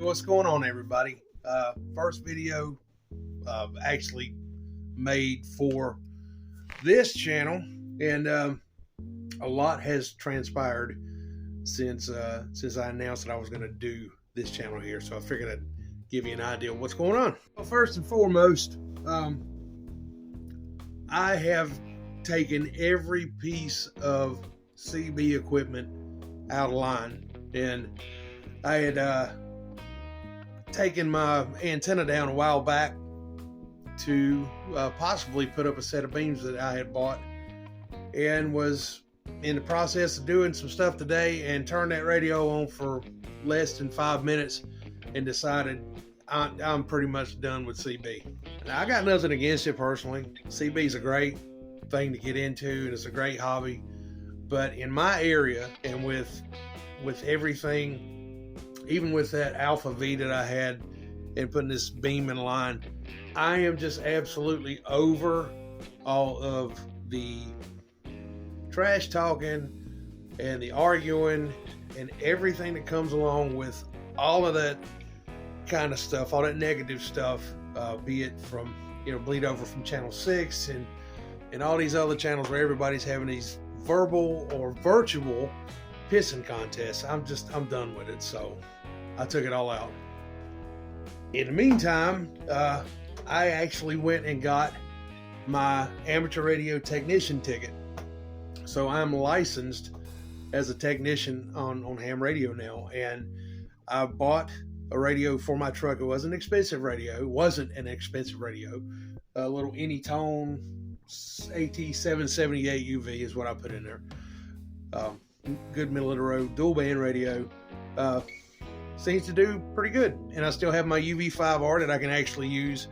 What's going on, everybody? First video actually made for this channel, and a lot has transpired since I announced that I was going to do this channel here. So I figured I'd give you an idea of what's going on. Well, first and foremost, I have taken every piece of CB equipment out of line, and I had taken my antenna down a while back to possibly put up a set of beams that I had bought, and was in the process of doing some stuff today and turned that radio on for less than 5 minutes and decided I'm pretty much done with CB. Now, I got nothing against it personally. CB is a great thing to get into, and it's a great hobby, but in my area and with everything, even with that Alpha V that I had and putting this beam in line, I am just absolutely over all of the trash talking and the arguing and everything that comes along with all of that kind of stuff, all that negative stuff, be it from, bleed over from channel 6 and all these other channels where everybody's having these verbal or virtual pissing contests. I'm done with it. So I took it all out. In the meantime, I actually went and got my amateur radio technician ticket. So I'm licensed as a technician on ham radio now, and I bought a radio for my truck. It wasn't an expensive radio. It wasn't an expensive radio. A little Anytone AT778 UV is what I put in there. Good middle of the road dual band radio. Seems to do pretty good, and I still have my UV5R that I can actually use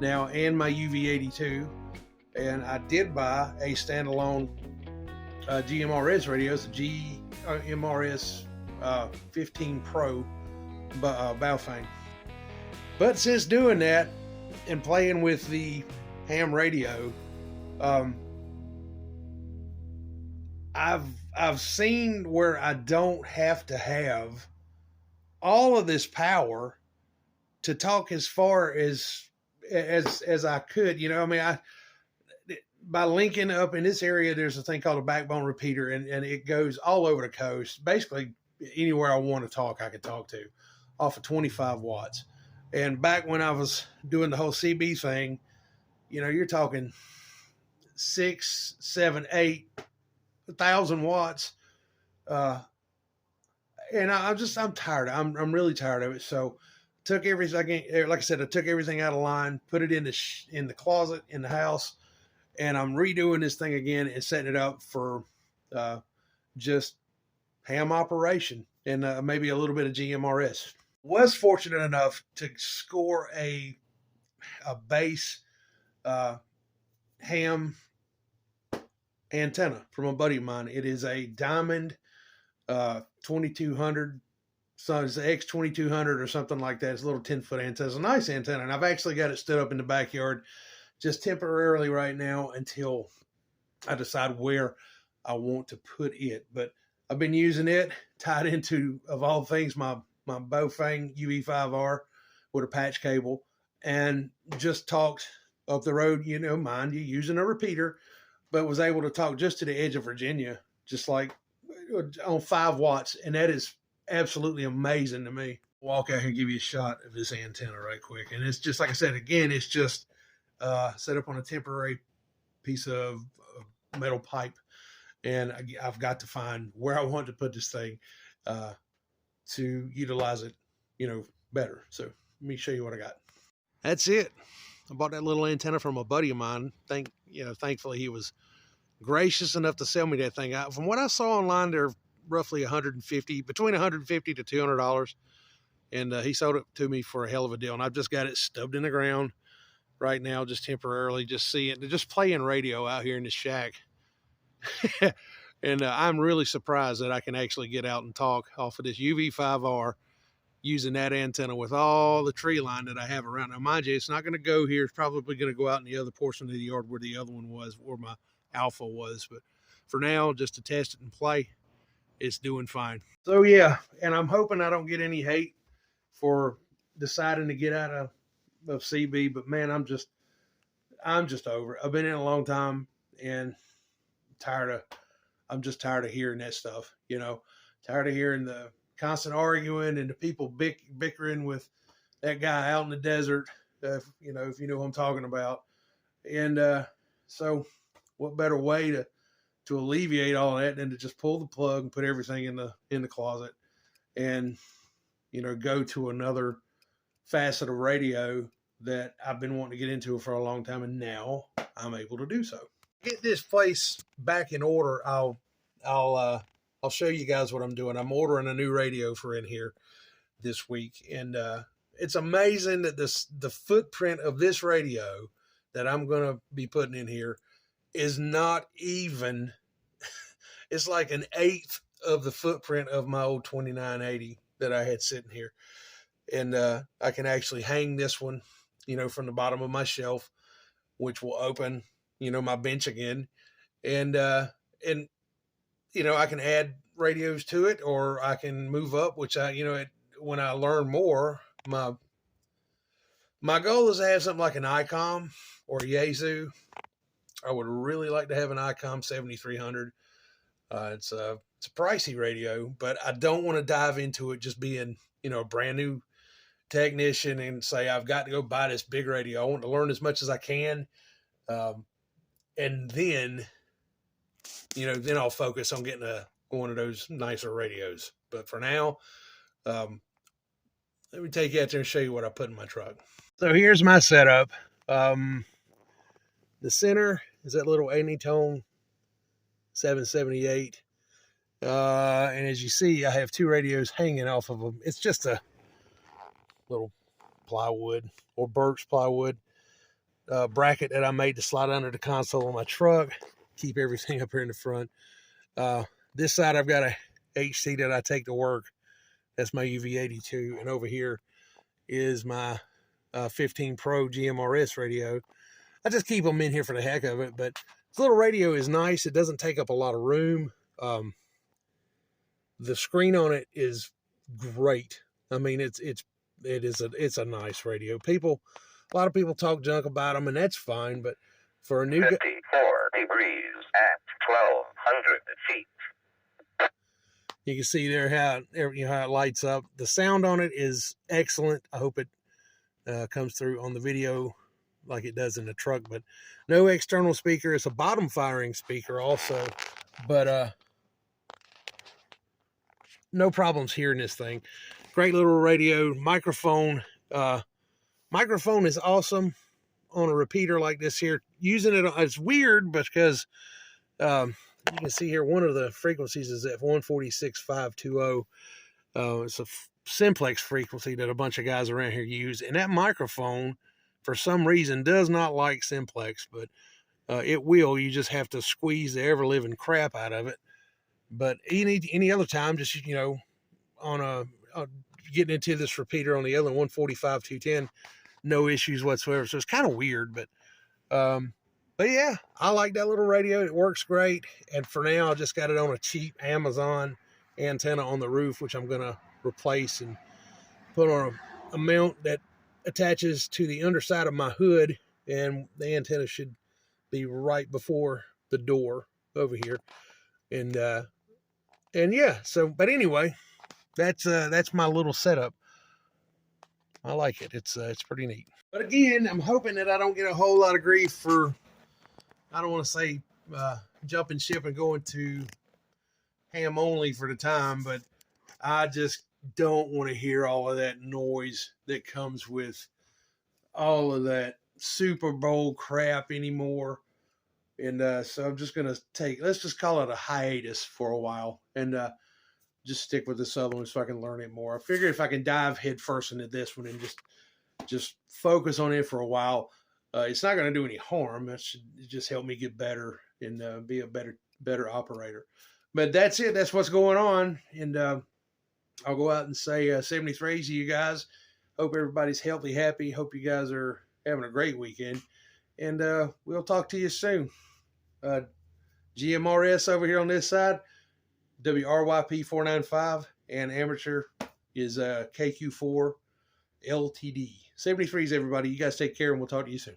now, and my UV82. And I did buy a standalone GMRS radio. It's a GMRS 15 Pro Baofeng. But since doing that and playing with the ham radio, I've seen where I don't have to have all of this power to talk as far as I could. By linking up in this area, there's a thing called a backbone repeater, and it goes all over the coast. Basically, anywhere I want to talk, I can talk to, off of 25 watts. And back when I was doing the whole CB thing, you're talking 6, 7, 8,000 watts. And I'm tired. I'm really tired of it. So took everything, like I said, I took everything out of line, put it in the closet in the house, and I'm redoing this thing again and setting it up for just ham operation and maybe a little bit of GMRS. Was fortunate enough to score a base ham antenna from a buddy of mine. It is a Diamond 2200, so it's X2200 or something like that. It's a little 10-foot antenna. It's a nice antenna, and I've actually got it stood up in the backyard just temporarily right now until I decide where I want to put it. But I've been using it tied into, of all things, my Baofeng UV5R with a patch cable, and just talked up the road, mind you, using a repeater, but was able to talk just to the edge of Virginia, just like on 5 watts. And that is absolutely amazing to me. Walk out here and give you a shot of this antenna right quick. And it's just, like I said, again, it's just set up on a temporary piece of metal pipe. And I've got to find where I want to put this thing to utilize it, better. So let me show you what I got. That's it. I bought that little antenna from a buddy of mine. Thankfully he was gracious enough to sell me that thing. From what I saw online, they're roughly between $150 to $200, and he sold it to me for a hell of a deal. And I've just got it stubbed in the ground right now, just temporarily, just playing radio out here in the shack. And I'm really surprised that I can actually get out and talk off of this UV5R using that antenna with all the tree line that I have around. Now, mind you, it's not going to go here. It's probably going to go out in the other portion of the yard where the other one was, where my Alpha was. But for now, just to test it and play, it's doing fine. So yeah, and I'm hoping I don't get any hate for deciding to get out of CB, but man, I'm just over it. I've been in a long time and I'm just tired of hearing that stuff, tired of hearing the constant arguing and the people bickering with that guy out in the desert, if you know who I'm talking about. And so what better way to alleviate all that than to just pull the plug and put everything in the closet and, go to another facet of radio that I've been wanting to get into for a long time, and now I'm able to do so. Get this place back in order. I'll show you guys what I'm doing. I'm ordering a new radio for in here this week, and it's amazing that the footprint of this radio that I'm going to be putting in here is not even. It's like an eighth of the footprint of my old 2980 that I had sitting here. And I can actually hang this one, from the bottom of my shelf, which will open, my bench again. And I can add radios to it, or I can move up, which when I learn more, my goal is to have something like an ICOM or a Yaesu. I would really like to have an ICOM 7300. It's a pricey radio, but I don't want to dive into it just being, a brand new technician and say, I've got to go buy this big radio. I want to learn as much as I can. And then, then I'll focus on getting one of those nicer radios. But for now, let me take you out there and show you what I put in my truck. So here's my setup. The center is that little Anytone 778. And as you see, I have two radios hanging off of them. It's just a little plywood or birch plywood bracket that I made to slide under the console of my truck, keep everything up here in the front. This side I've got a HC that I take to work. That's my UV82. And over here is my 15 Pro GMRS radio. I just keep them in here for the heck of it, but this little radio is nice. It doesn't take up a lot of room. The screen on it is great. I mean, it's a nice radio. A lot of people talk junk about them, and that's fine. But for a new 54 degrees at 1,200 feet. You can see there how it lights up. The sound on it is excellent. I hope it comes through on the video like it does in the truck. But no external speaker. It's a bottom firing speaker also, but no problems hearing this thing. Great little radio. Microphone is awesome on a repeater like this here. Using it, it's weird because you can see here one of the frequencies is at 146.520. It's a simplex frequency that a bunch of guys around here use, and that microphone for some reason does not like simplex, but it will. You just have to squeeze the ever living crap out of it. But any other time, just on getting into this repeater on the other 145.210, no issues whatsoever. So it's kind of weird, but yeah, I like that little radio. It works great. And for now, I just got it on a cheap Amazon antenna on the roof, which I'm going to replace and put on a mount that attaches to the underside of my hood. And the antenna should be right before the door over here. And yeah, but anyway, that's my little setup. I like it. It's pretty neat. But again, I'm hoping that I don't get a whole lot of grief for, I don't want to say jumping ship and going to ham only for the time, but I just don't want to hear all of that noise that comes with all of that Super Bowl crap anymore. And so I'm just going to let's just call it a hiatus for a while and just stick with this other one so I can learn it more. I figure if I can dive head first into this one and just focus on it for a while, it's not going to do any harm. It should just help me get better and be a better operator. But that's it. That's what's going on. And I'll go out and say 73 to you guys. Hope everybody's healthy, happy. Hope you guys are having a great weekend. And we'll talk to you soon. GMRS over here on this side, WRYP 495, and amateur is KQ4 Ltd. 73s, everybody. You guys take care, and we'll talk to you soon.